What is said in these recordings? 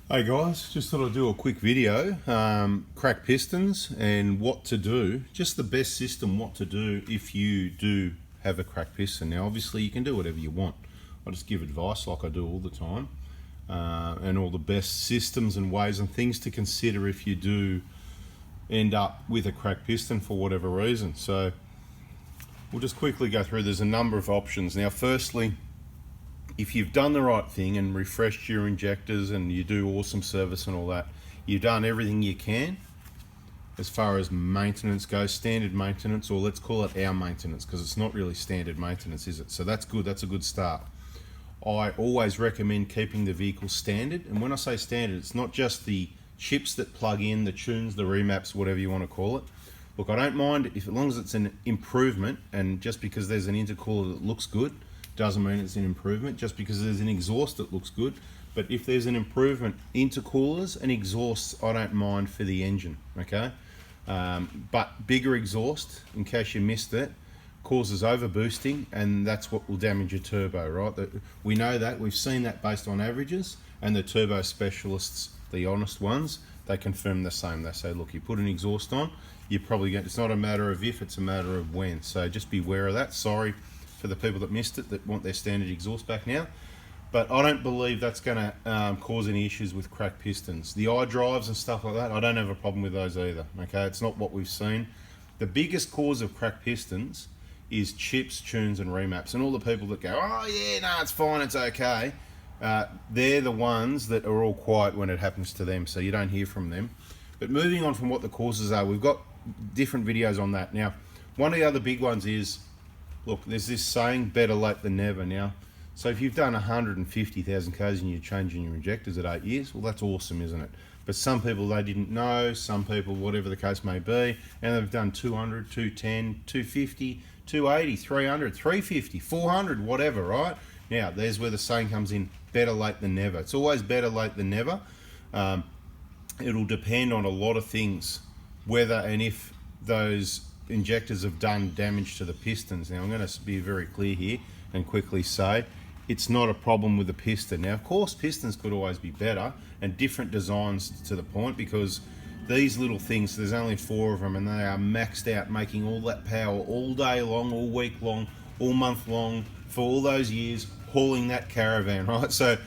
Hey guys, just thought I'd do a quick video, crack pistons and what to do, just the best system what to do if you do have a cracked piston. Now obviously you can do whatever you want, I just give advice like I do all the time, and all the best systems and ways and things to consider if you do end up with a cracked piston for whatever reason. So we'll just quickly go through, there's a number of options. Now firstly, if you've done the right thing and refreshed your injectors and you do awesome service and all that, you've done everything you can as far as maintenance goes, standard maintenance, or let's call it our maintenance, because it's not really standard maintenance, is it? So that's good, that's a good start. I always recommend keeping the vehicle standard, and when I say standard, it's not just the chips that plug in, the tunes, the remaps, whatever you want to call it. Look, I don't mind if, as long as it's an improvement, and just because there's an intercooler that looks good doesn't mean it's an improvement. Just because there's an exhaust that looks good, but if there's an improvement, intercoolers and exhausts I don't mind for the engine, okay? But bigger exhaust, in case you missed it, causes over boosting, and that's what will damage your turbo, right? We know that, we've seen that based on averages, and the turbo specialists, the honest ones, they confirm the same. They say, look, you put an exhaust on, you're probably going, it's not a matter of if, it's a matter of when. So just be aware of that. Sorry for the people that missed it, that want their standard exhaust back now. But I don't believe that's going to cause any issues with cracked pistons. The iDrives and stuff like that, I don't have a problem with those either, okay? It's not what we've seen. The biggest cause of cracked pistons is chips, tunes and remaps. And all the people that go, oh yeah, no, it's fine, it's okay, they're the ones that are all quiet when it happens to them, so you don't hear from them. But moving on from what the causes are, we've got different videos on that. Now, one of the other big ones is, look, there's this saying, better late than never. Now, so if you've done 150,000 Ks and you're changing your injectors at 8 years, well, that's awesome, isn't it? But some people, they didn't know, some people, whatever the case may be, and they've done 200, 210, 250, 280, 300, 350, 400, whatever, right? Now, there's where the saying comes in, better late than never. It's always better late than never. It'll depend on a lot of things, whether and if those injectors have done damage to the pistons. Now I'm going to be very clear here and quickly say it's not a problem with the piston. Now of course pistons could always be better and different designs to the point, because these little things, there's only 4 of them and they are maxed out, making all that power all day long, all week long, all month long, for all those years, hauling that caravan, right? So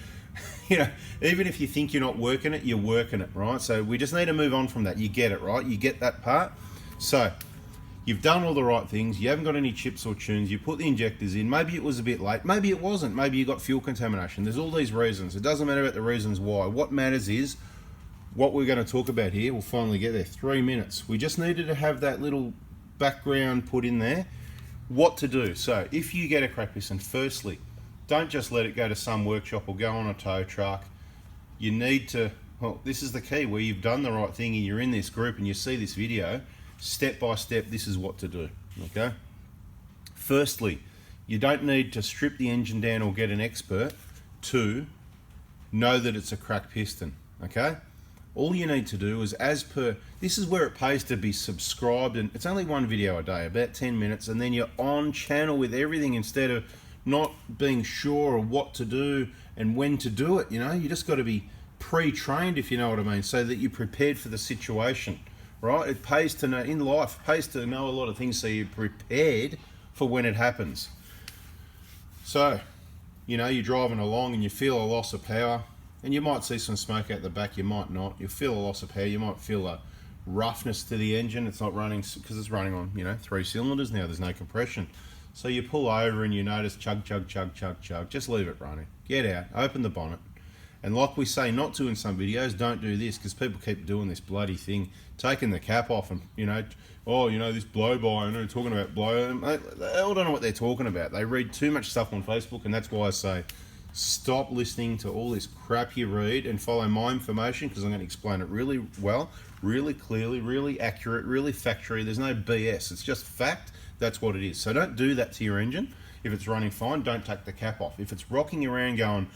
you know, even if you think you're not working it, you're working it, right? So we just need to move on from that. You get it, right? You get that part. So you've done all the right things, you haven't got any chips or tunes, you put the injectors in, maybe it was a bit late, maybe it wasn't, maybe you got fuel contamination. There's all these reasons. It doesn't matter about the reasons why. What matters is what we're going to talk about here. We'll finally get there. 3 minutes. We just needed to have that little background put in there. What to do. So if you get a cracked piston, firstly, don't just let it go to some workshop or go on a tow truck. You need to, well, this is the key, where you've done the right thing and you're in this group and you see this video, step by step, this is what to do, okay? Firstly, you don't need to strip the engine down or get an expert to know that it's a cracked piston, okay? All you need to do is, as per, this is where it pays to be subscribed, and it's only one video a day, about 10 minutes, and then you're on channel with everything instead of not being sure of what to do and when to do it, you know? You just got to be pre-trained, if you know what I mean, so that you're prepared for the situation. Right, it pays to know, in life, it pays to know a lot of things so you're prepared for when it happens. So, you know, you're driving along and you feel a loss of power, and you might see some smoke out the back, you might not. You feel a loss of power, you might feel a roughness to the engine. It's not running, because it's running on, you know, 3 cylinders now, there's no compression. So you pull over and you notice chug, chug, chug, chug, chug. Just leave it running. Get out, open the bonnet. And like we say not to in some videos, don't do this, because people keep doing this bloody thing, taking the cap off and, you know, oh, you know, this blow-by, I know, talking about blow. They all don't know what they're talking about. They read too much stuff on Facebook, and that's why I say stop listening to all this crap you read and follow my information, because I'm going to explain it really well, really clearly, really accurate, really factually. There's no BS. It's just fact. That's what it is. So don't do that to your engine. If it's running fine, don't take the cap off. If it's rocking around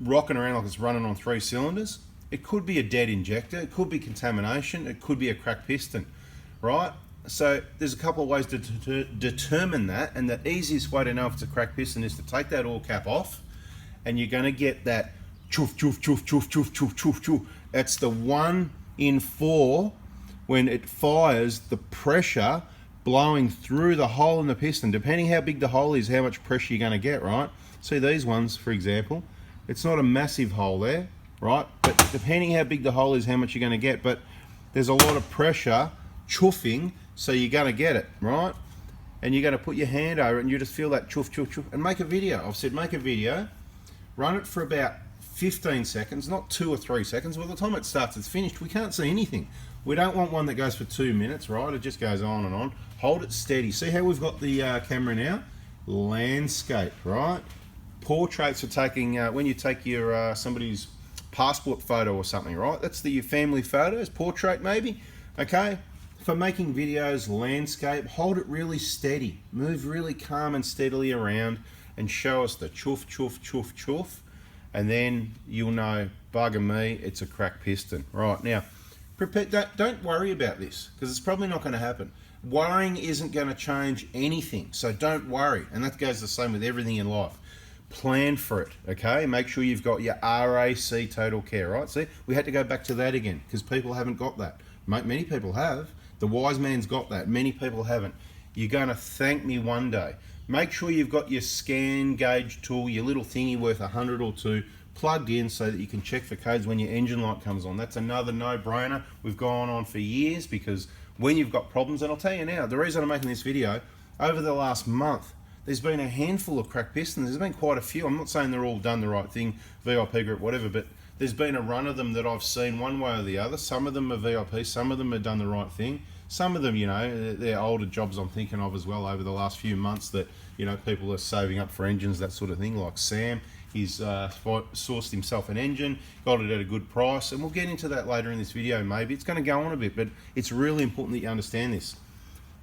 rocking around like it's running on 3 cylinders, it could be a dead injector, it could be contamination, it could be a cracked piston, right? So there's a couple of ways to determine that, and the easiest way to know if it's a cracked piston is to take that oil cap off, and you're going to get that choof, choof, choof, choof, choof, choof, choof, choof. That's the 1 in 4 when it fires, the pressure blowing through the hole in the piston. Depending how big the hole is, how much pressure you're going to get, right? See these ones, for example, it's not a massive hole there, right? But depending how big the hole is, how much you're going to get. But there's a lot of pressure choofing, so you're going to get it, right? And you're going to put your hand over it and you just feel that choof, choof, choof, and make a video. I've said make a video, run it for about 15 seconds, not 2 or 3 seconds. By the time it starts, it's finished. We can't see anything. We don't want one that goes for 2 minutes, right? It just goes on and on. Hold it steady. See how we've got the camera now? Landscape, right? Portraits are taking, when you take your somebody's passport photo or something, right? That's your family photos, portrait maybe, okay? For making videos, landscape, hold it really steady. Move really calm and steadily around and show us the choof, choof, choof, choof. And then you'll know, bugger me, it's a cracked piston. Right, now, don't worry about this, because it's probably not going to happen. Worrying isn't going to change anything, so don't worry. And that goes the same with everything in life. Plan for it, okay? Make sure you've got your RAC total care, right? See, we had to go back to that again, because people haven't got that. Many people have. The wise man's got that. Many people haven't. You're going to thank me one day. Make sure you've got your scan gauge tool, your little thingy worth 100 or 2, plugged in so that you can check for codes when your engine light comes on. That's another no-brainer. We've gone on for years, because when you've got problems, and I'll tell you now, the reason I'm making this video, over the last month, there's been a handful of cracked pistons. There's been quite a few. I'm not saying they're all done the right thing, VIP group, whatever, but there's been a run of them that I've seen one way or the other. Some of them are VIP, some of them have done the right thing. Some of them, you know, they're older jobs I'm thinking of as well over the last few months that, you know, people are saving up for engines, that sort of thing, like Sam. He's sourced himself an engine, got it at a good price, and we'll get into that later in this video maybe. It's going to go on a bit, but it's really important that you understand this.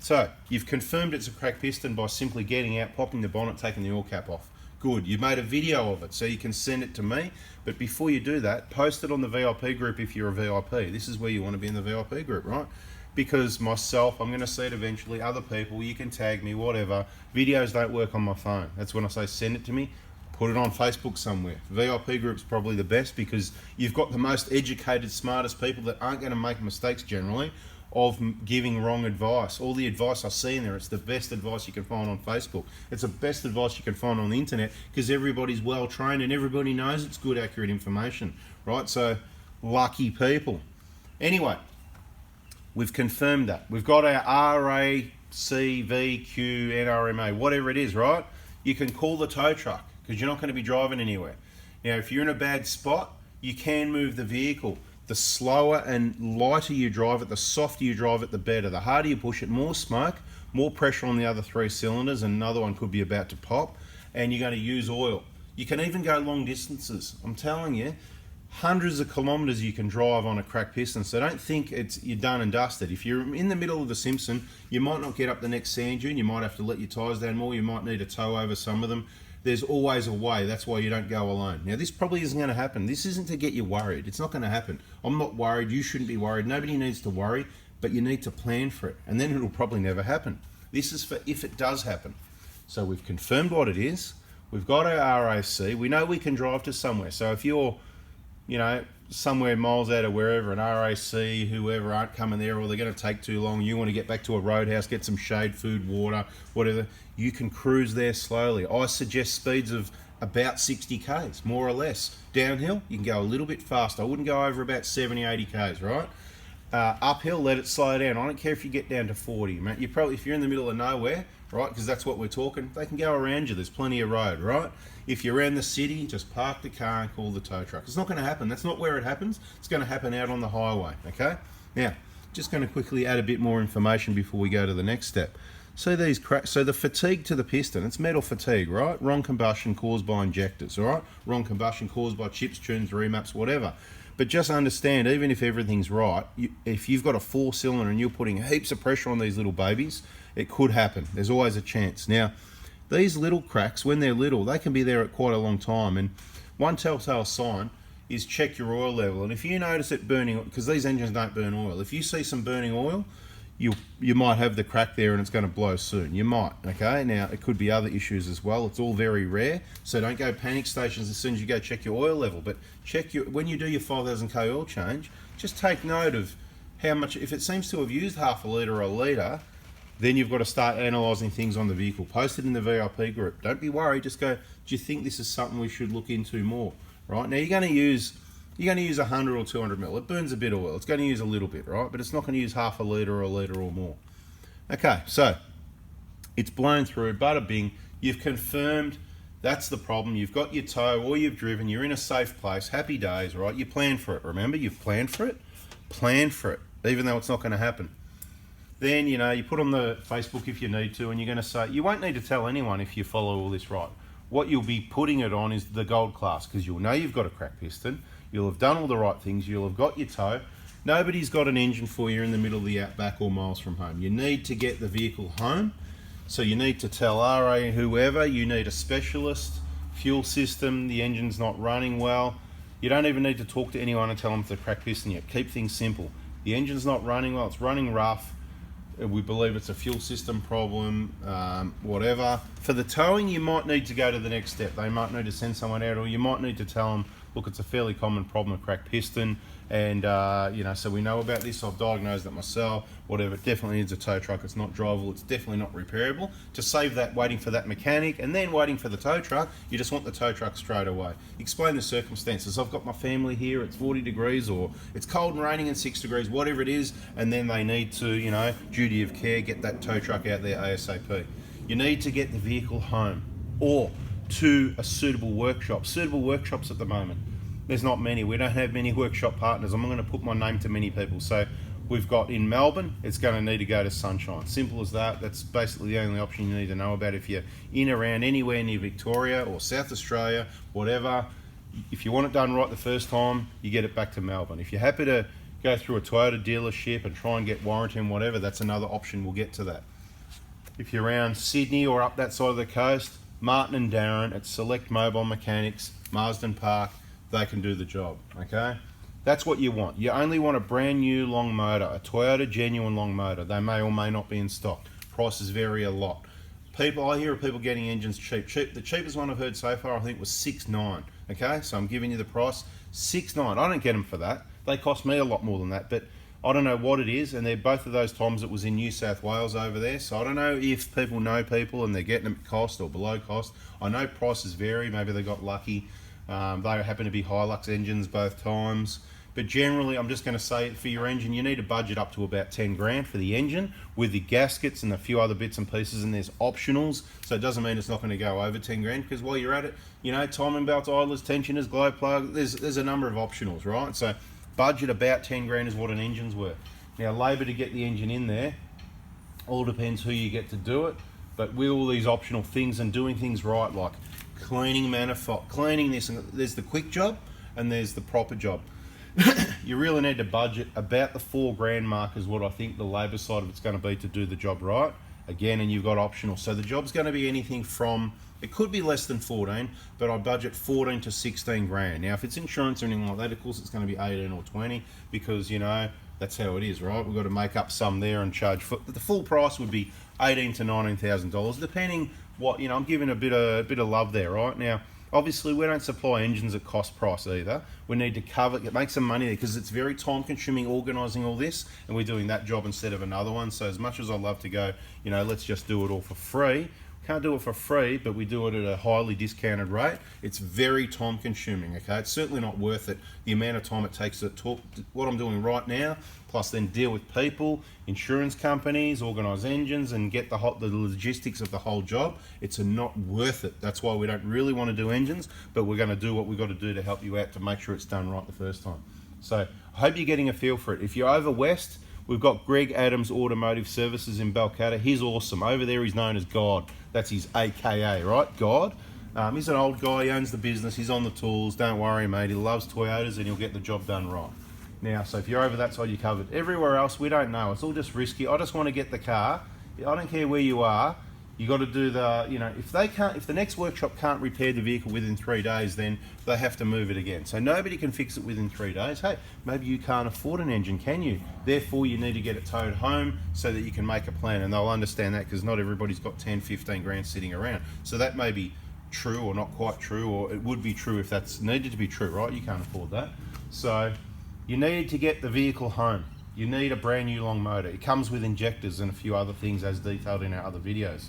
So, you've confirmed it's a cracked piston by simply getting out, popping the bonnet, taking the oil cap off. Good, you made a video of it, so you can send it to me, but before you do that, post it on the VIP group if you're a VIP. This is where you want to be in the VIP group, right? Because myself, I'm going to see it eventually, other people, you can tag me, whatever. Videos don't work on my phone. That's when I say send it to me, put it on Facebook somewhere. VIP group's probably the best because you've got the most educated, smartest people that aren't going to make mistakes generally of giving wrong advice. All the advice I see in there, it's the best advice you can find on Facebook. It's the best advice you can find on the internet because everybody's well trained and everybody knows it's good, accurate information, right? So, lucky people. Anyway, we've confirmed that. We've got our RAC, VQ, NRMA, whatever it is, right? You can call the tow truck because you're not going to be driving anywhere. Now, if you're in a bad spot, you can move the vehicle. The slower and lighter you drive it, the softer you drive it, the better. The harder you push it, more smoke, more pressure on the other 3 cylinders, and another one could be about to pop, and you're going to use oil. You can even go long distances. I'm telling you, hundreds of kilometers you can drive on a cracked piston, so don't think you're done and dusted. If you're in the middle of the Simpson, you might not get up the next sand dune, you might have to let your tyres down more, you might need a tow over some of them. There's always a way. That's why you don't go alone. Now, this probably isn't going to happen. This isn't to get you worried. It's not going to happen. I'm not worried. You shouldn't be worried. Nobody needs to worry, but you need to plan for it, and then it'll probably never happen. This is for if it does happen. So we've confirmed what it is. We've got our RAC. We know we can drive to somewhere. So if you're, you know, somewhere miles out of wherever, an RAC, whoever aren't coming there, or they're going to take too long, you want to get back to a roadhouse, get some shade, food, water, whatever, you can cruise there slowly. I suggest speeds of about 60 k's, more or less. Downhill, you can go a little bit faster. I wouldn't go over about 70, 80 k's, right? Uphill, let it slow down. I don't care if you get down to 40, mate. You probably, if you're in the middle of nowhere, right, because that's what we're talking, they can go around you. There's plenty of road, right? If you're around the city, just park the car and call the tow truck. It's not going to happen. That's not where it happens. It's going to happen out on the highway, okay? Now, just going to quickly add a bit more information before we go to the next step. So these cracks, so the fatigue to the piston, it's metal fatigue, right? Wrong combustion caused by injectors, all right? Wrong combustion caused by chips, tunes, remaps, whatever. But just understand, even if everything's right, if you've got a 4-cylinder and you're putting heaps of pressure on these little babies, it could happen. There's always a chance. Now, these little cracks, when they're little, they can be there at quite a long time. And one telltale sign is check your oil level. And if you notice it burning, because these engines don't burn oil, if you see some burning oil, you might have the crack there and it's going to blow soon. You might, okay? Now, it could be other issues as well. It's all very rare, so don't go panic stations as soon as you go check your oil level, but when you do your 5,000k oil change, just take note of how much. If it seems to have used half a litre or a litre, then you've got to start analysing things on the vehicle. Post it in the VIP group. Don't be worried, just go, do you think this is something we should look into more, right? Now, you're going to use 100 or 200 mil. It burns a bit of oil. It's going to use a little bit, right? But it's not going to use half a litre or a litre or more. Okay, so it's blown through, bada bing. You've confirmed that's the problem. You've got your tow or you've driven. You're in a safe place. Happy days, right? You plan for it. Remember, you've planned for it. Plan for it, even though it's not going to happen. Then, you know, you put on the Facebook if you need to, and you're going to say, you won't need to tell anyone if you follow all this right. What you'll be putting it on is the gold class, because you'll know you've got a cracked piston. You'll have done all the right things. You'll have got your tow. Nobody's got an engine for you in the middle of the outback or miles from home. You need to get the vehicle home. So you need to tell RA whoever, you need a specialist, fuel system, the engine's not running well. You don't even need to talk to anyone and tell them it's a cracked piston yet. Keep things simple. The engine's not running well, it's running rough. We believe it's a fuel system problem, whatever. For the towing, you might need to go to the next step. They might need to send someone out, or you might need to tell them, look, it's a fairly common problem, a cracked piston, and you know, so we know about this. I've diagnosed it myself. Whatever, it definitely needs a tow truck. It's not drivable. It's definitely not repairable. To save that waiting for that mechanic and then waiting for the tow truck, you just want the tow truck straight away. Explain the circumstances. I've got my family here. It's 40 degrees, or it's cold and raining and 6 degrees, whatever it is, and then they need to, you know, duty of care, get that tow truck out there ASAP. You need to get the vehicle home or to a suitable workshop. Suitable workshops at the moment, there's not many. We don't have many workshop partners. I'm not going to put my name to many people. So we've got in Melbourne, it's going to need to go to Sunshine. Simple as that. That's basically the only option you need to know about. If you're in around anywhere near Victoria or South Australia, whatever, if you want it done right the first time, you get it back to Melbourne. If you're happy to go through a Toyota dealership and try and get warranty and whatever, that's another option. We'll get to that. If you're around Sydney or up that side of the coast, Martin and Darren at Select Mobile Mechanics, Marsden Park, they can do the job, okay? That's what you want. You only want a brand new long motor, a Toyota genuine long motor. They may or may not be in stock. Prices vary a lot. I hear of people getting engines cheap. The cheapest one I've heard so far, I think, was $6,900, okay? So I'm giving you the price, $6,900. I don't get them for that. They cost me a lot more than that, but I don't know what it is, and they're both of those times it was in New South Wales over there, so I don't know if people know people and they're getting them at cost or below cost. I know prices vary, maybe they got lucky. They happen to be Hilux engines both times, but generally I'm just going to say for your engine you need to budget up to about 10 grand for the engine with the gaskets and a few other bits and pieces, and there's optionals, so it doesn't mean it's not going to go over 10 grand, because while you're at it, you know, timing belts, idlers, tensioners, glow plug, there's a number of optionals, right? So budget about 10 grand is what an engine's worth. Now, labour to get the engine in there, all depends who you get to do it, but with all these optional things and doing things right, like cleaning manifold, cleaning this, and there's the quick job and there's the proper job. You really need to budget about the 4 grand mark is what I think the labour side of it's going to be to do the job right. Again, and you've got optional. So the job's going to be anything from, it could be less than 14, but I budget 14 to 16 grand. Now, if it's insurance or anything like that, of course, it's going to be 18 or 20, because, you know, that's how it is, right? We've got to make up some there and charge for the full price would be $18,000 to $19,000, depending what, you know, I'm giving a bit of love there, right? Now, obviously, we don't supply engines at cost price either. We need to make some money there, because it's very time consuming organising all this, and we're doing that job instead of another one. So as much as I love to go, you know, let's just do it all for free, can't do it for free, but we do it at a highly discounted rate. It's very time consuming, okay? It's certainly not worth it, the amount of time it takes to talk what I'm doing right now, plus then deal with people, insurance companies, organise engines, and get the logistics of the whole job. It's not worth it. That's why we don't really want to do engines, but we're going to do what we've got to do to help you out to make sure it's done right the first time. So I hope you're getting a feel for it. If you're over west, we've got Greg Adams Automotive Services in Balcatta. He's awesome. Over there, he's known as God. That's his AKA, right? God. He's an old guy. He owns the business. He's on the tools. Don't worry, mate. He loves Toyotas, and he'll get the job done right. Now, so if you're over that side, you're covered. Everywhere else, we don't know. It's all just risky. I just want to get the car. I don't care where you are. You got to do the, you know, if the next workshop can't repair the vehicle within 3 days, then they have to move it again. So nobody can fix it within 3 days. Hey, maybe you can't afford an engine, can you? Therefore, you need to get it towed home so that you can make a plan, and they'll understand that, because not everybody's got 10, 15 grand sitting around. So that may be true or not quite true, or it would be true if that's needed to be true, right? You can't afford that. So you need to get the vehicle home. You need a brand new long motor. It comes with injectors and a few other things as detailed in our other videos.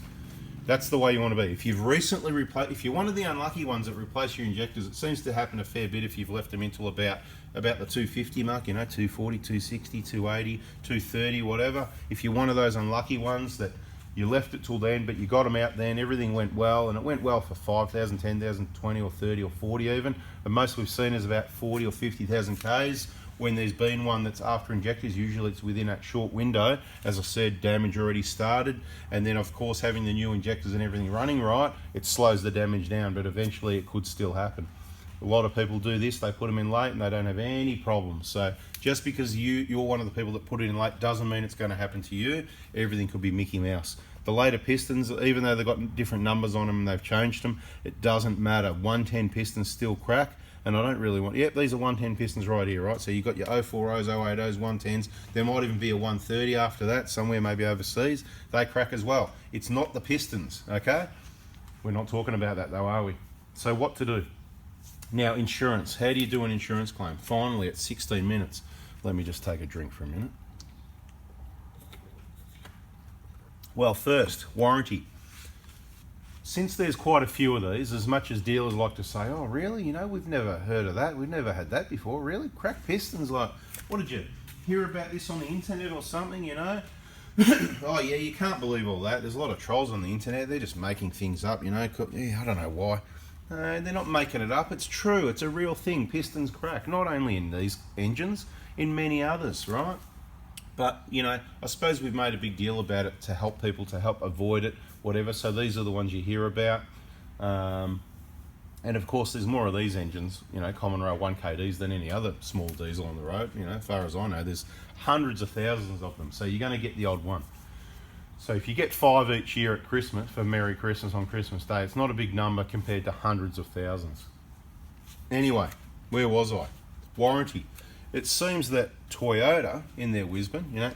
That's the way you want to be. If you've recently replaced, if you're one of the unlucky ones that replace your injectors, it seems to happen a fair bit if you've left them until about the 250 mark, you know, 240, 260, 280, 230, whatever. If you're one of those unlucky ones that you left it till then, but you got them out then, everything went well, and it went well for 5,000, 10,000, 20 or 30 or 40 even. The most we've seen is about 40 or 50,000 Ks. When there's been one that's after injectors, usually it's within that short window. As I said, damage already started, and then of course having the new injectors and everything running right, it slows the damage down, but eventually it could still happen. A lot of people do this, they put them in late and they don't have any problems. So just because you're one of the people that put it in late doesn't mean it's going to happen to you. Everything could be Mickey Mouse. The later pistons, even though they've got different numbers on them and they've changed them, it doesn't matter. 110 pistons still crack. And I don't really want, yep, these are 110 pistons right here, right? So you've got your 040s, 080s, 110s. There might even be a 130 after that, somewhere maybe overseas. They crack as well. It's not the pistons, okay? We're not talking about that though, are we? So what to do? Now, insurance. How do you do an insurance claim? Finally, at 16 minutes. Let me just take a drink for a minute. Well, first, warranty. Since there's quite a few of these, as much as dealers like to say, oh really, you know, we've never heard of that, we've never had that before, really? Cracked pistons, like, what did you hear about this on the internet or something, you know? Oh yeah, you can't believe all that. There's a lot of trolls on the internet, they're just making things up, you know? Yeah, I don't know why. They're not making it up, it's true, it's a real thing. Pistons crack, not only in these engines, in many others, right? But, you know, I suppose we've made a big deal about it to help people, to help avoid it, whatever. So these are the ones you hear about. And of course, there's more of these engines, you know, common rail 1KDs than any other small diesel on the road. You know, as far as I know, there's hundreds of thousands of them. So you're going to get the odd one. So if you get 5 each year at Christmas, for Merry Christmas on Christmas Day, it's not a big number compared to hundreds of thousands. Anyway, where was I? Warranty. It seems that Toyota, in their wisdom, you know,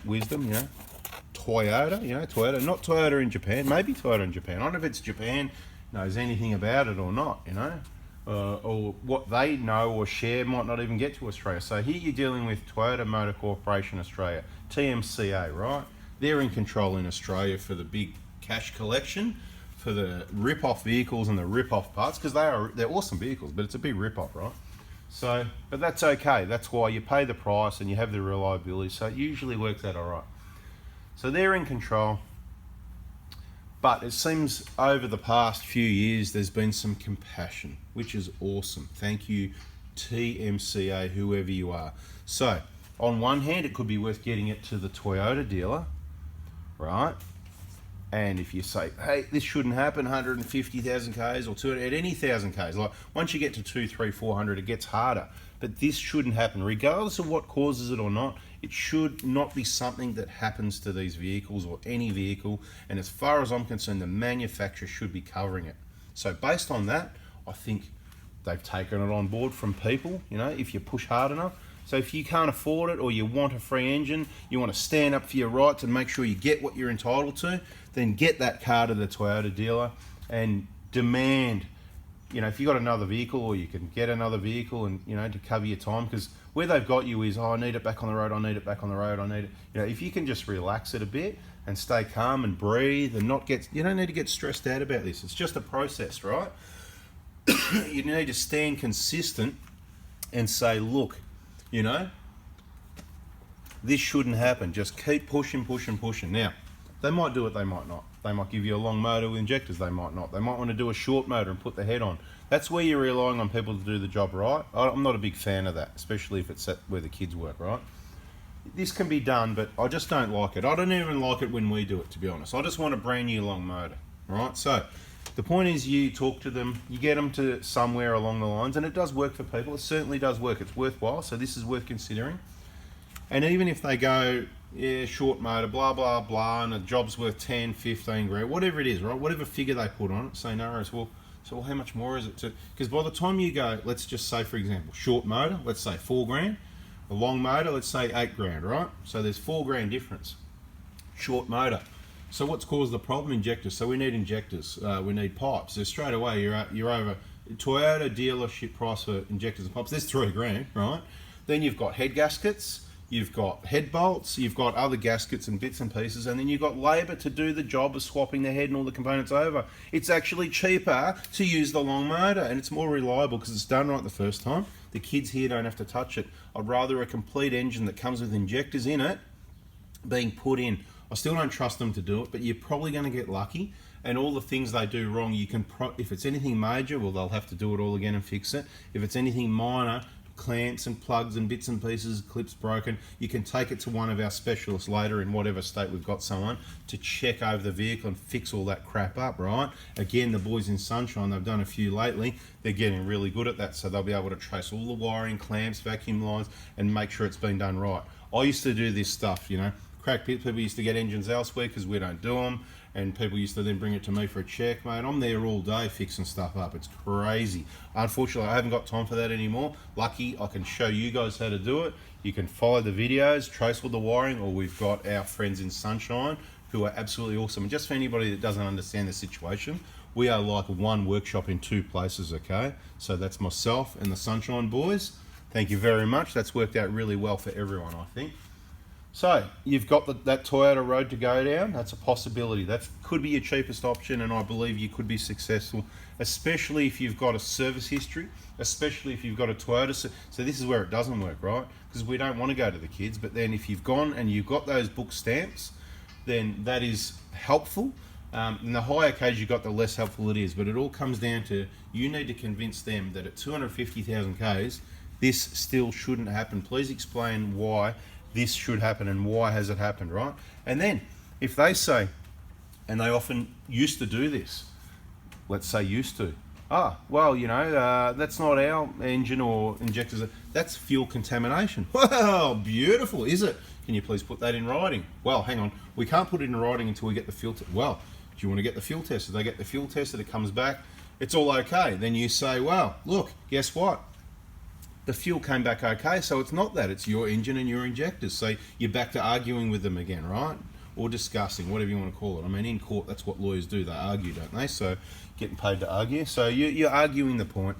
Toyota, not Toyota in Japan, maybe Toyota in Japan. I don't know if it's Japan knows anything about it or not, you know, or what they know or share might not even get to Australia. So here you're dealing with Toyota Motor Corporation Australia, TMCA, right? They're in control in Australia for the big cash collection, for the rip-off vehicles and the rip-off parts, because they're awesome vehicles, but it's a big rip-off, right? So, but that's okay. That's why you pay the price and you have the reliability. So it usually works out all right. So they're in control. But it seems over the past few years, there's been some compassion, which is awesome. Thank you, TMCA, whoever you are. So on one hand, it could be worth getting it to the Toyota dealer, right? And if you say, hey, this shouldn't happen, 150,000 Ks or 200, at any 1,000 Ks, like once you get to 200, 300, 400, it gets harder. But this shouldn't happen, regardless of what causes it or not. It should not be something that happens to these vehicles or any vehicle. And as far as I'm concerned, the manufacturer should be covering it. So based on that, I think they've taken it on board from people, you know, if you push hard enough. So if you can't afford it or you want a free engine, you want to stand up for your rights and make sure you get what you're entitled to, then get that car to the Toyota dealer and demand, you know, if you got another vehicle or you can get another vehicle and, you know, to cover your time, because where they've got you is, oh, I need it back on the road, I need it back on the road, I need it. You know, if you can just relax it a bit and stay calm and breathe and not get, you don't need to get stressed out about this. It's just a process, right? You need to stand consistent and say, look, you know, this shouldn't happen. Just keep pushing, pushing, pushing. Now, they might do it, they might not. They might give you a long motor with injectors, they might not. They might want to do a short motor and put the head on. That's where you're relying on people to do the job right. I'm not a big fan of that, especially if it's at where the kids work, right? This can be done, but I just don't like it. I don't even like it when we do it, to be honest. I just want a brand new long motor, right? So the point is you talk to them, you get them to somewhere along the lines, and it does work for people. It certainly does work. It's worthwhile, so this is worth considering. And even if they go, yeah, short motor, blah, blah, blah, and the job's worth 10, 15 grand, whatever it is, right? Whatever figure they put on it, say no worries. Well, so how much more is it? Because by the time you go, let's just say, for example, short motor, let's say 4 grand, a long motor, let's say 8 grand, right? So there's 4 grand difference. Short motor. So what's caused the problem? Injectors. So we need injectors. We need pipes. So straight away you're over. Toyota dealership price for injectors and pipes. There's 3 grand, right? Then you've got head gaskets. You've got head bolts, you've got other gaskets and bits and pieces, and then you've got labour to do the job of swapping the head and all the components over. It's actually cheaper to use the long motor, and it's more reliable because it's done right the first time. The kids here don't have to touch it. I'd rather a complete engine that comes with injectors in it being put in. I still don't trust them to do it, but you're probably going to get lucky, and all the things they do wrong, you can, if it's anything major, well, they'll have to do it all again and fix it. If it's anything minor, clamps and plugs and bits and pieces, clips broken, you can take it to one of our specialists later in whatever state we've got someone to check over the vehicle and fix all that crap up, right? Again, the boys in Sunshine, they've done a few lately, they're getting really good at that, so they'll be able to trace all the wiring, clamps, vacuum lines, and make sure it's been done right. I used to do this stuff, you know, crack pits, people used to get engines elsewhere because we don't do them, and people used to then bring it to me for a check, mate. I'm there all day fixing stuff up. It's crazy. Unfortunately, I haven't got time for that anymore. Lucky, I can show you guys how to do it. You can follow the videos, trace all the wiring, or we've got our friends in Sunshine who are absolutely awesome. And just for anybody that doesn't understand the situation, we are like one workshop in 2 places, okay? So that's myself and the Sunshine boys. Thank you very much. That's worked out really well for everyone, I think. So you've got that Toyota road to go down. That's a possibility. That could be your cheapest option, and I believe you could be successful, especially if you've got a service history, especially if you've got a Toyota. So this is where it doesn't work, right? Because we don't want to go to the kids, but then if you've gone and you've got those book stamps, then that is helpful. And the higher Ks you got, the less helpful it is. But it all comes down to you need to convince them that at 250,000 Ks, this still shouldn't happen. Please explain why this should happen and why has it happened, right? And then if they say, and they often used to do this, let's say used to, well, you know, that's not our engine or injectors, that's fuel contamination. Well, beautiful, is it? Can you please put that in writing? Well, hang on, we can't put it in writing until we get the fuel test. Well, do you want to get the fuel tested? They get the fuel tested, it comes back, it's all okay. Then you say, well, look, guess what? The fuel came back okay, so it's not that, it's your engine and your injectors. So you're back to arguing with them again, right? Or discussing, whatever you want to call it. I mean, in court, that's what lawyers do, they argue, don't they? So getting paid to argue. So you're arguing the point.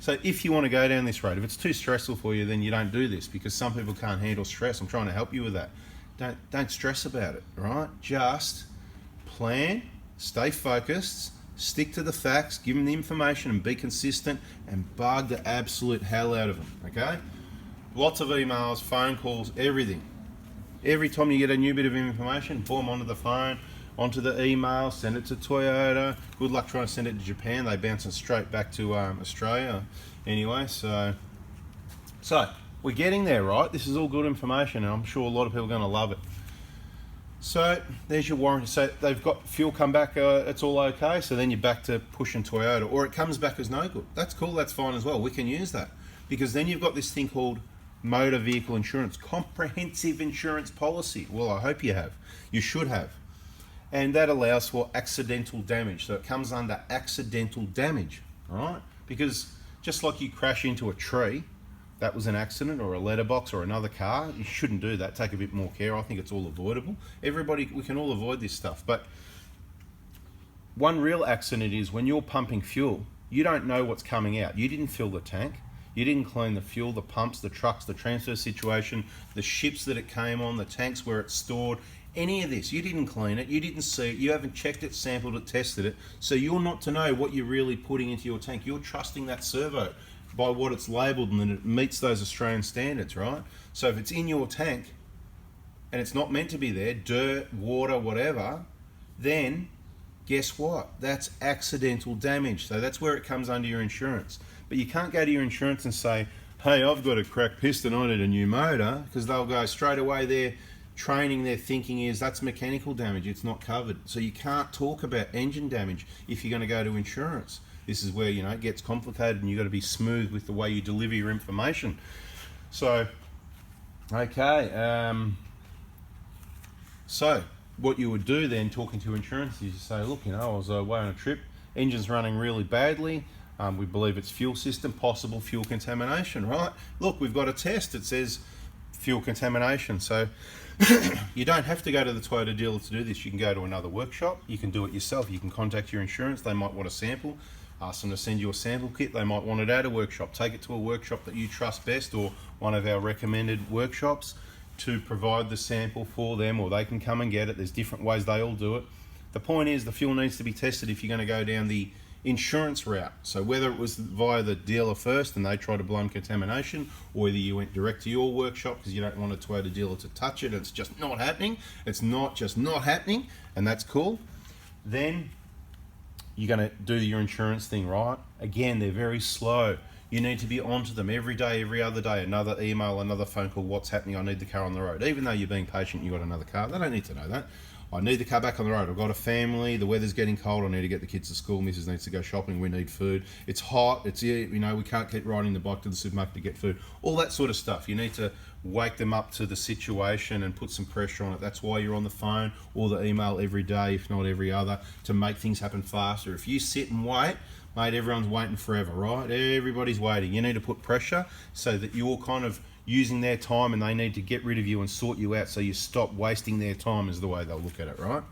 So if you want to go down this road, if it's too stressful for you, then you don't do this, because some people can't handle stress. I'm trying to help you with that. Don't stress about it, right? Just plan, stay focused, stick to the facts, give them the information and be consistent, and bug the absolute hell out of them, okay? Lots of emails, phone calls, everything. Every time you get a new bit of information, boom, onto the phone, onto the email, send it to Toyota. Good luck trying to send it to Japan. They bounce it straight back to Australia. Anyway, so we're getting there, right? This is all good information, and I'm sure a lot of people are going to love it. So there's your warranty. So they've got fuel come back, it's all okay. So then you're back to pushing Toyota, or it comes back as no good. That's cool, that's fine as well. We can use that, because then you've got this thing called motor vehicle insurance, comprehensive insurance policy. Well, I hope you have. You should have. And that allows for accidental damage. So it comes under accidental damage, all right? Because just like you crash into a tree, that was an accident, or a letterbox or another car, you shouldn't do that. Take a bit more care. I think it's all avoidable. Everybody, we can all avoid this stuff. But one real accident is when you're pumping fuel, you don't know what's coming out. You didn't fill the tank. You didn't clean the fuel, the pumps, the trucks, the transfer situation, the ships that it came on, the tanks where it's stored, any of this. You didn't clean it, you didn't see it, you haven't checked it, sampled it, tested it. So you're not to know what you're really putting into your tank. You're trusting that servo by what it's labelled, and then it meets those Australian standards, right? So if it's in your tank and it's not meant to be there, dirt, water, whatever, then guess what? That's accidental damage. So that's where it comes under your insurance. But you can't go to your insurance and say, hey, I've got a cracked piston, I need a new motor, because they'll go straight away there. Training, their thinking is that's mechanical damage, it's not covered. So you can't talk about engine damage if you're going to go to insurance. This is where, you know, it gets complicated, and you've got to be smooth with the way you deliver your information. So, okay, So what you would do then, talking to insurance, is you say, look, you know, I was away on a trip, engine's running really badly, we believe it's fuel system, possible fuel contamination, right? Look, we've got a test, it says fuel contamination. So you don't have to go to the Toyota dealer to do this. You can go to another workshop, you can do it yourself, you can contact your insurance, they might want a sample, ask them to send you a sample kit, they might want it at a workshop, take it to a workshop that you trust best or one of our recommended workshops to provide the sample for them, or they can come and get it. There's different ways they all do it. The point is the fuel needs to be tested if you're going to go down the insurance route. So whether it was via the dealer first and they try to blame contamination, or whether you went direct to your workshop because you don't want a Toyota dealer to touch it, it's just not happening, it's not just not happening, and that's cool, then you're going to do your insurance thing, right? Again, they're very slow. You need to be onto them every day, every other day, another email, another phone call, what's happening, I need the car on the road. Even though you're being patient, you've got another car, they don't need to know that. I need the car back on the road, I've got a family, the weather's getting cold, I need to get the kids to school, Mrs. needs to go shopping, we need food, it's hot, it's, you know, we can't keep riding the bike to the supermarket to get food, all that sort of stuff. You need to wake them up to the situation and put some pressure on it. That's why you're on the phone or the email every day, if not every other, to make things happen faster. If you sit and wait, mate, everyone's waiting forever, right? Everybody's waiting. You need to put pressure so that you're kind of using their time and they need to get rid of you and sort you out, so you stop wasting their time, is the way they'll look at it, right?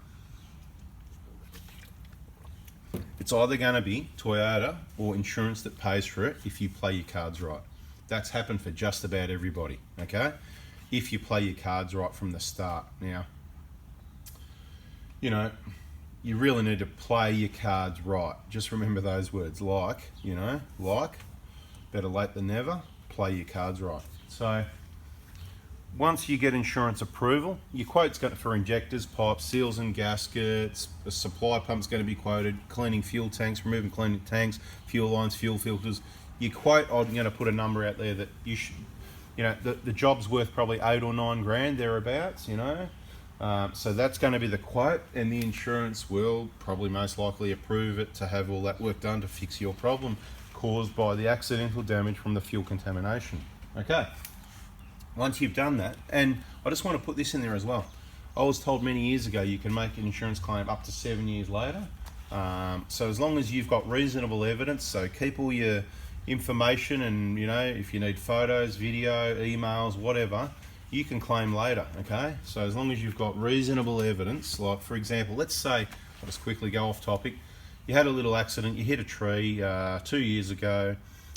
It's either going to be Toyota or insurance that pays for it if you play your cards right. That's happened for just about everybody, okay? If you play your cards right from the start. Now, you know, you really need to play your cards right. Just remember those words, like, you know, like, better late than never, play your cards right. So once you get insurance approval, your quote's got for injectors, pipes, seals and gaskets, the supply pump's going to be quoted, cleaning fuel tanks, removing cleaning tanks, fuel lines, fuel filters. Your quote, I'm going to put a number out there that you should, you know, the job's worth probably 8 or 9 grand, thereabouts, you know. So that's going to be the quote, and the insurance will probably most likely approve it to have all that work done to fix your problem caused by the accidental damage from the fuel contamination. Okay, once you've done that, and I just want to put this in there as well, I was told many years ago you can make an insurance claim up to 7 years later. So as long as you've got reasonable evidence, so keep all your information, and you know, if you need photos, video, emails, whatever, you can claim later, okay? So as long as you've got reasonable evidence, like for example, let's say, I'll just quickly go off topic, you had a little accident, you hit a tree 2 years ago,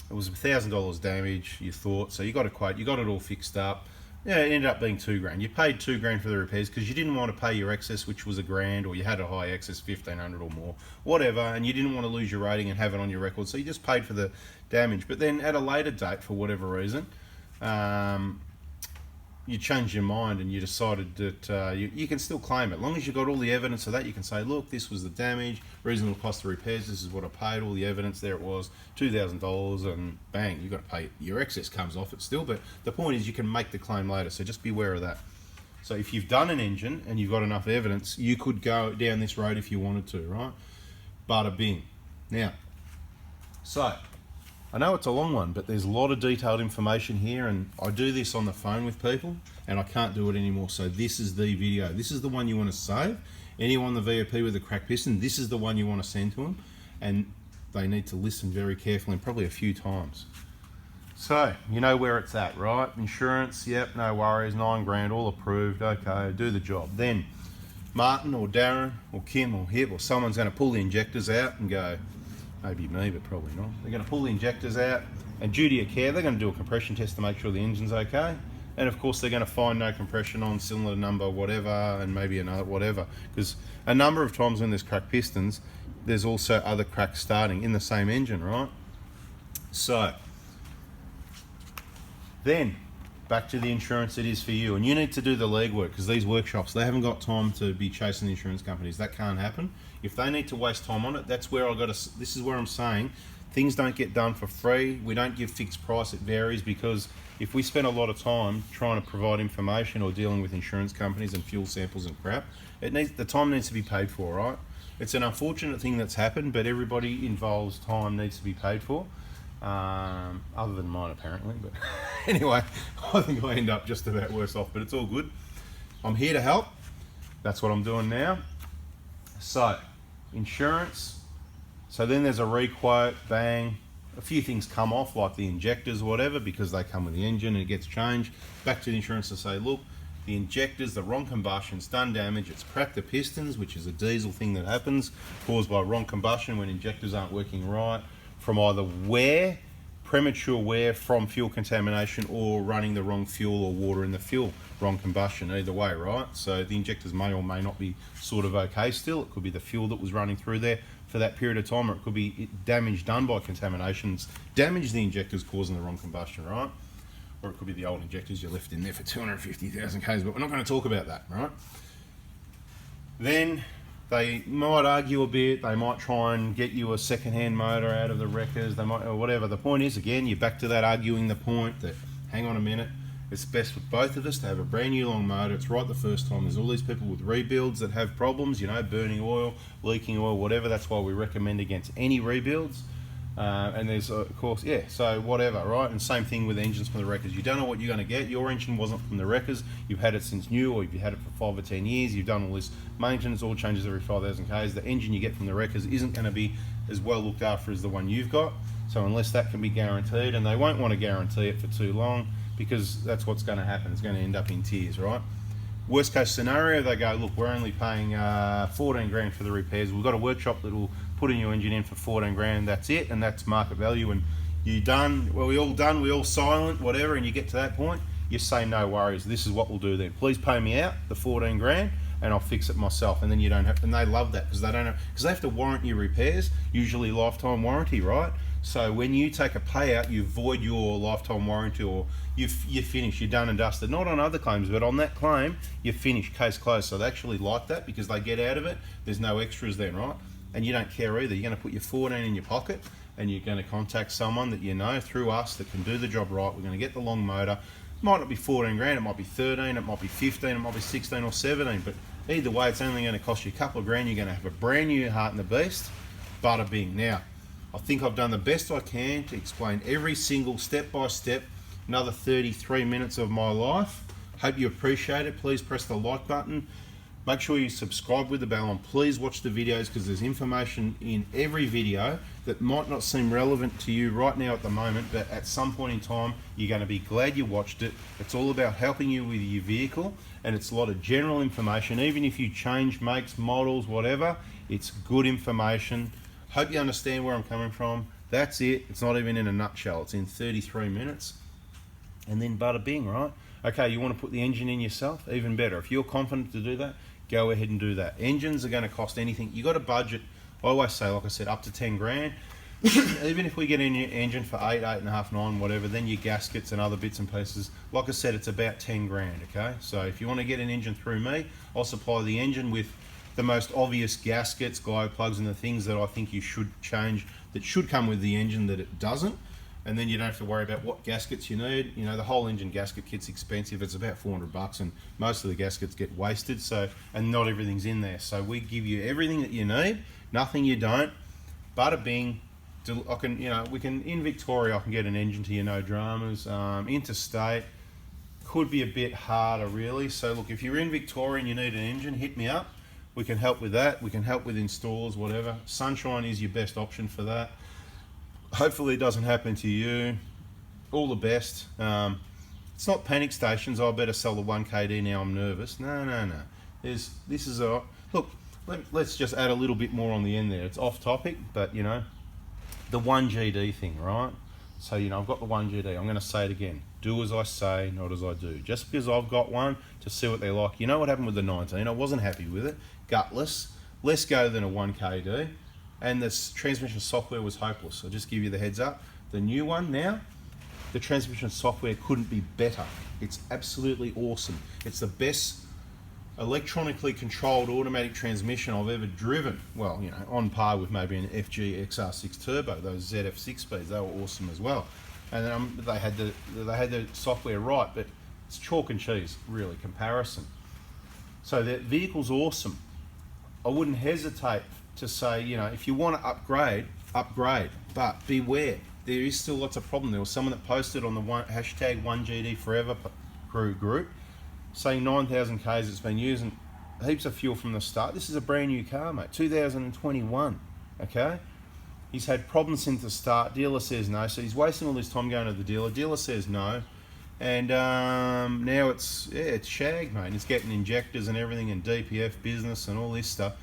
it was $1,000 damage, you thought, so you got a quote, you got it all fixed up, yeah, it ended up being 2 grand. You paid 2 grand for the repairs because you didn't want to pay your excess, which was $1 grand, or you had a high excess, 1,500 or more, whatever, and you didn't want to lose your rating and have it on your record, so you just paid for the damage. But then at a later date, for whatever reason, you changed your mind and you decided that you can still claim it. As long as you've got all the evidence of that, you can say, look, this was the damage, reasonable cost of repairs, this is what I paid, all the evidence, there it was, $2,000, and bang, you've got to pay, your excess comes off it still, but the point is you can make the claim later, so just be aware of that. So if you've done an engine and you've got enough evidence, you could go down this road if you wanted to, right? Bada bing. Now, so, I know it's a long one, but there's a lot of detailed information here, and I do this on the phone with people and I can't do it anymore. So this is the video. This is the one you want to save. Anyone the VIP with a cracked piston, this is the one you want to send to them, and they need to listen very carefully and probably a few times. So you know where it's at, right? Insurance, yep, no worries, 9 grand, all approved, okay, do the job. Then Martin or Darren or Kim or Hip or someone's going to pull the injectors out and go, maybe me, but probably not. They're going to pull the injectors out, and duty of care, they're going to do a compression test to make sure the engine's okay. And of course, they're going to find no compression on cylinder number, whatever, and maybe another whatever. Because a number of times when there's cracked pistons, there's also other cracks starting in the same engine, right? So, then, back to the insurance it is for you. And you need to do the legwork, because these workshops, they haven't got time to be chasing the insurance companies. That can't happen. If they need to waste time on it, that's where this is where I'm saying things don't get done for free. We don't give fixed price, it varies, because if we spend a lot of time trying to provide information or dealing with insurance companies and fuel samples and crap, the time needs to be paid for, right? It's an unfortunate thing that's happened, but everybody involves time needs to be paid for. Other than mine apparently, but anyway, I think I end up just about worse off, but it's all good. I'm here to help. That's what I'm doing now. So, insurance. So then there's a requote, bang. A few things come off, like the injectors or whatever, because they come with the engine and it gets changed. Back to the insurance to say, look, the injectors, the wrong combustion's done damage. It's cracked the pistons, which is a diesel thing that happens, caused by wrong combustion when injectors aren't working right, from either wear, premature wear from fuel contamination, or running the wrong fuel or water in the fuel, wrong combustion, either way, right? So the injectors may or may not be sort of okay still. It could be the fuel that was running through there for that period of time, or it could be damage done by contaminations, damage the injectors causing the wrong combustion, right? Or it could be the old injectors you left in there for 250,000 Ks, but we're not going to talk about that, right? Then they might argue a bit, they might try and get you a second-hand motor out of the wreckers, they might, or whatever. The point is, again, you're back to that arguing the point that, hang on a minute, it's best for both of us to have a brand new long motor. It's right the first time. There's all these people with rebuilds that have problems, you know, burning oil, leaking oil, whatever. That's why we recommend against any rebuilds. And there's, of course, yeah, so whatever, right? And same thing with engines from the wreckers. You don't know what you're going to get. Your engine wasn't from the wreckers. You've had it since new, or you've had it for 5 or 10 years. You've done all this maintenance, all changes every 5,000 Ks. The engine you get from the wreckers isn't going to be as well looked after as the one you've got. So unless that can be guaranteed, and they won't want to guarantee it for too long, because that's what's going to happen. It's going to end up in tears, right? Worst case scenario, they go, look, we're only paying 14 grand for the repairs. We've got a workshop that will put a new engine in for 14 grand. That's it, and that's market value. And you done, well, we all silent, whatever, and you get to that point, you say, no worries, this is what we'll do then. Please pay me out the 14 grand and I'll fix it myself. And then you don't have, and they love that because they don't have, because they have to warrant your repairs, usually lifetime warranty, right? So when you take a payout, you void your lifetime warranty, or you finish, you're done and dusted. Not on other claims, but on that claim, you finish, case closed. So they actually like that because they get out of it. There's no extras then, right? And you don't care either. You're going to put your 14 in your pocket and you're going to contact someone that you know through us that can do the job right. We're going to get the long motor. It might not be 14 grand, it might be 13, it might be 15, it might be 16 or 17, but either way, it's only going to cost you a couple of grand. You're going to have a brand new Heart and the Beast. Bada bing. Now, I think I've done the best I can to explain every single step by step, another 33 minutes of my life. Hope you appreciate it. Please press the like button. Make sure you subscribe with the bell on. Please watch the videos because there's information in every video that might not seem relevant to you right now at the moment, but at some point in time, you're going to be glad you watched it. It's all about helping you with your vehicle, and it's a lot of general information. Even if you change makes, models, whatever, it's good information. Hope you understand where I'm coming from. That's it. It's not even in a nutshell. It's in 33 minutes. And then bada bing, right? Okay, you want to put the engine in yourself? Even better. If you're confident to do that, go ahead and do that. Engines are going to cost anything. You got a budget, I always say, like I said, up to 10 grand. Even if we get in your engine for 8, 8.5, 9, whatever, then your gaskets and other bits and pieces, like I said, it's about 10 grand, okay? So if you want to get an engine through me, I'll supply the engine with the most obvious gaskets, glow plugs, and the things that I think you should change that should come with the engine that it doesn't. And then you don't have to worry about what gaskets you need. You know, the whole engine gasket kit's expensive. It's about $400, and most of the gaskets get wasted. So, and not everything's in there. So we give you everything that you need, nothing you don't. Bada bing. I can, you know, we can in Victoria. I can get an engine to you, no dramas. Interstate could be a bit harder, really. So look, if you're in Victoria and you need an engine, hit me up. We can help with that. We can help with installs, whatever. Sunshine is your best option for that. Hopefully it doesn't happen to you. All the best. It's not panic stations. I better sell the 1KD now, I'm nervous. No. This is a, look, let's just add a little bit more on the end there. It's off topic, but you know, the 1GD thing, right? So, you know, I've got the 1GD. I'm going to say it again. Do as I say, not as I do. Just because I've got one to see what they're like. You know what happened with the 19? I wasn't happy with it. Gutless. Less go than a 1KD. And the transmission software was hopeless. I'll just give you the heads up. The new one now, the transmission software couldn't be better. It's absolutely awesome. It's the best electronically controlled automatic transmission I've ever driven. Well, you know, on par with maybe an FG XR6 Turbo, those ZF6 speeds, they were awesome as well. And then they had the software right, but it's chalk and cheese, really, comparison. So the vehicle's awesome. I wouldn't hesitate to say, you know, if you want to upgrade, but beware, there is still lots of problem. There was someone that posted on the hashtag 1GD Forever group saying 9,000 Ks it's been using, heaps of fuel from the start. This is a brand new car, mate, 2021, okay? He's had problems since the start. Dealer says no, so he's wasting all this time going to the dealer. Dealer says no, and now it's shagged, mate. It's getting injectors and everything and DPF business and all this stuff.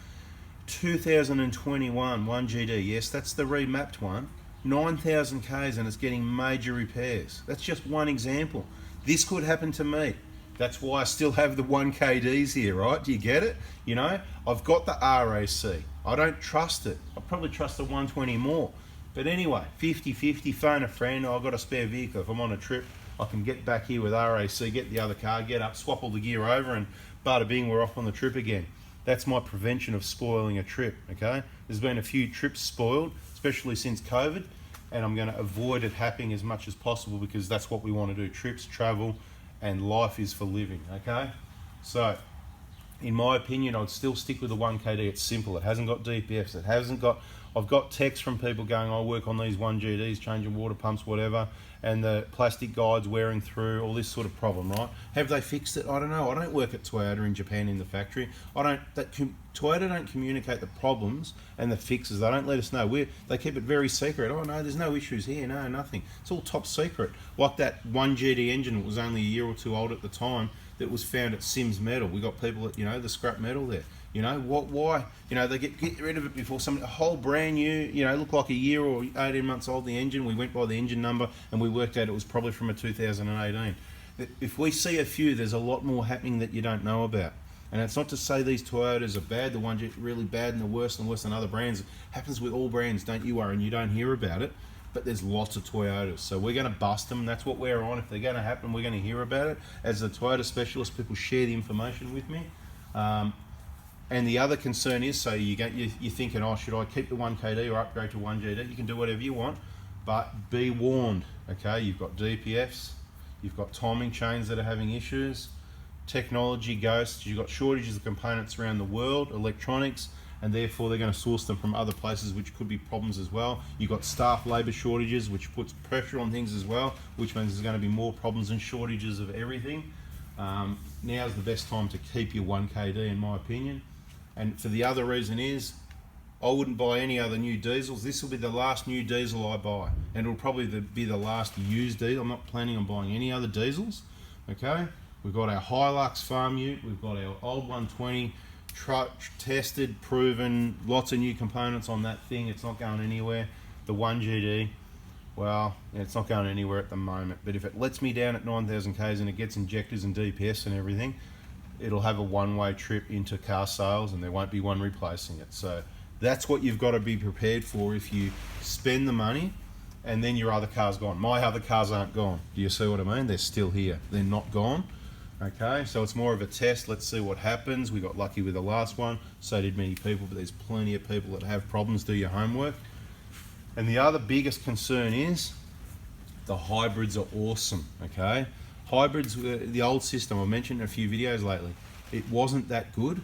2021 1GD, yes, that's the remapped one. 9,000 Ks and it's getting major repairs. That's just one example. This could happen to me. That's why I still have the 1KDs here, right? Do you get it? You know, I've got the RAC. I don't trust it. I probably trust the 120 more. But anyway, 50-50, phone a friend. I've got a spare vehicle. If I'm on a trip, I can get back here with RAC, get the other car, get up, swap all the gear over, and bada bing, we're off on the trip again. That's my prevention of spoiling a trip, okay? There's been a few trips spoiled, especially since COVID, and I'm going to avoid it happening as much as possible because that's what we want to do. Trips, travel, and life is for living, okay? So, in my opinion, I'd still stick with the 1KD. It's simple. It hasn't got DPFs. It hasn't got... I've got texts from people going, I work on these 1GDs, changing water pumps, whatever, and the plastic guides wearing through, all this sort of problem, right? Have they fixed it? I don't know. I don't work at Toyota in Japan in the factory. Toyota don't communicate the problems and the fixes. They don't let us know. They keep it very secret. Oh no, there's no issues here. No, nothing. It's all top secret. Like that 1GD engine that was only a year or two old at the time that was found at Sims Metal. We got people at, you know, the scrap metal there. You know, why? You know, they get rid of it before a whole brand new, you know, looked like a year or 18 months old, the engine. We went by the engine number and we worked out it was probably from a 2018. If we see a few, there's a lot more happening that you don't know about. And it's not to say these Toyotas are bad, the ones really bad and worse than other brands. It happens with all brands, don't you worry, and you don't hear about it. But there's lots of Toyotas, so we're going to bust them. That's what we're on. If they're going to happen, we're going to hear about it. As a Toyota specialist, people share the information with me. And the other concern is, so you're thinking, oh, should I keep the 1KD or upgrade to 1GD? You can do whatever you want, but be warned, okay? You've got DPFs, you've got timing chains that are having issues, technology ghosts, you've got shortages of components around the world, electronics, and therefore they're going to source them from other places, which could be problems as well. You've got staff labour shortages, which puts pressure on things as well, which means there's going to be more problems and shortages of everything. Now's the best time to keep your 1KD, in my opinion. And for the other reason is, I wouldn't buy any other new diesels. This will be the last new diesel I buy, and it'll probably be the last used diesel. I'm not planning on buying any other diesels, okay? We've got our Hilux farm ute, we've got our old 120, tested, proven, lots of new components on that thing. It's not going anywhere. The 1GD, well, it's not going anywhere at the moment, but if it lets me down at 9,000 Ks and it gets injectors and DPS and everything, it'll have a one-way trip into car sales and there won't be one replacing it. So that's what you've got to be prepared for if you spend the money and then your other car's gone. My other cars aren't gone. Do you see what I mean? They're still here. They're not gone. Okay, so it's more of a test. Let's see what happens. We got lucky with the last one. So did many people, but there's plenty of people that have problems. Do your homework. And the other biggest concern is the hybrids are awesome, okay? Hybrids, the old system, I mentioned in a few videos lately, it wasn't that good,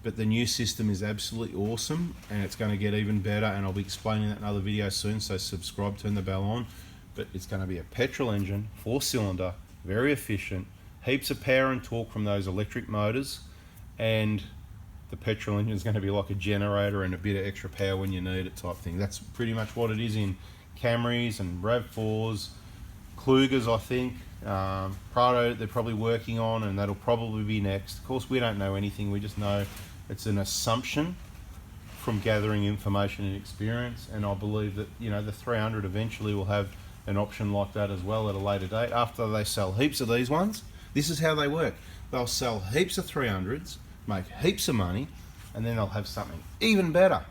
but the new system is absolutely awesome and it's going to get even better, and I'll be explaining that in other videos soon, so subscribe, turn the bell on. But it's going to be a petrol engine, 4-cylinder, very efficient, heaps of power and torque from those electric motors, and the petrol engine is going to be like a generator and a bit of extra power when you need it type thing. That's pretty much what it is in Camrys and RAV4s, Klugers, I think. Prado they're probably working on, and that'll probably be next. Of course, we don't know anything. We just know it's an assumption from gathering information and experience, and I believe that, you know, the 300 eventually will have an option like that as well at a later date. After they sell heaps of these ones, this is how they work. They'll sell heaps of 300s, make heaps of money, and then they'll have something even better,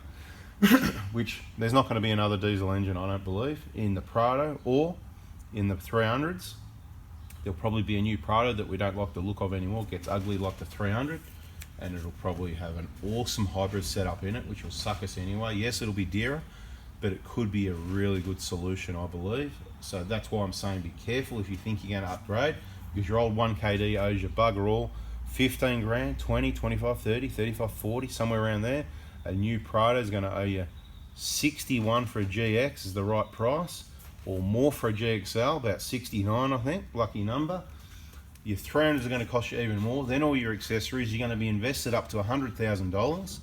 which there's not going to be another diesel engine, I don't believe, in the Prado or in the 300s. There'll probably be a new Prado that we don't like the look of anymore. It gets ugly like the 300, and it'll probably have an awesome hybrid setup in it, which will suck us anyway. Yes, it'll be dearer, but it could be a really good solution, I believe. So that's why I'm saying be careful if you think you're going to upgrade, because your old 1KD owes you bugger all. 15 grand, 20, 25, 30, 35, 40, somewhere around there. A new Prado is going to owe you 61 for a GX is the right price, or more for a GXL, about 69 I think, lucky number. Your 300s are going to cost you even more. Then all your accessories, you're going to be invested up to $100,000,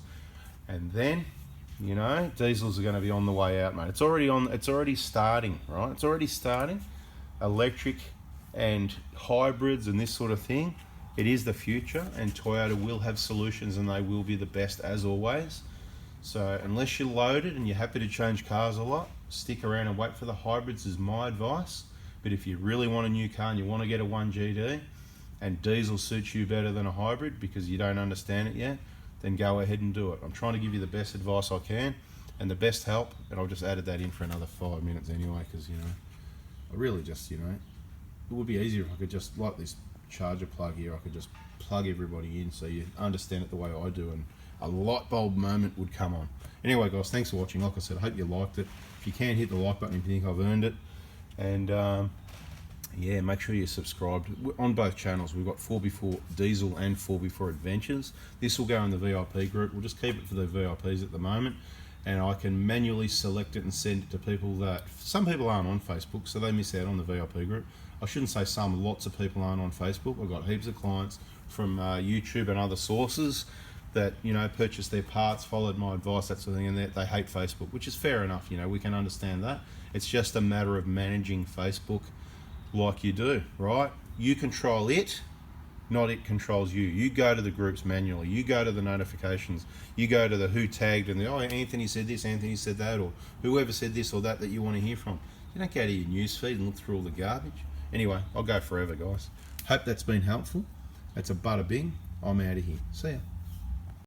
and then, you know, diesels are going to be on the way out, mate. It's already starting, right? It's already starting. Electric and hybrids and this sort of thing, it is the future, and Toyota will have solutions, and they will be the best as always. So unless you're loaded and you're happy to change cars a lot, stick around and wait for the hybrids is my advice. But if you really want a new car and you want to get a 1GD and diesel suits you better than a hybrid because you don't understand it yet, then go ahead and do it. I'm trying to give you the best advice I can and the best help, and I've just added that in for another 5 minutes anyway, because, you know, I really just, you know, it would be easier if I could just, like this charger plug here, I could just plug everybody in so you understand it the way I do, and a light bulb moment would come on. Anyway guys, thanks for watching. Like I said, I hope you liked it. If you can, hit the like button if you think I've earned it, and yeah, make sure you're subscribed on both channels. We've got 4x4 Diesel and 4x4 Adventures. This will go in the VIP group. We'll just keep it for the VIPs at the moment, and I can manually select it and send it to people that, some people aren't on Facebook, so they miss out on the VIP group. I shouldn't say some, lots of people aren't on Facebook. I've got heaps of clients from YouTube and other sources that, you know, purchased their parts, followed my advice, that sort of thing, and they hate Facebook, which is fair enough. You know, we can understand that. It's just a matter of managing Facebook like you do, right? You control it, not it controls you. You go to the groups manually. You go to the notifications. You go to the who tagged and the, oh, Anthony said this, Anthony said that, or whoever said this or that you want to hear from. You don't go to your news feed and look through all the garbage. Anyway, I'll go forever, guys. Hope that's been helpful. That's a bada bing. I'm out of here. See ya.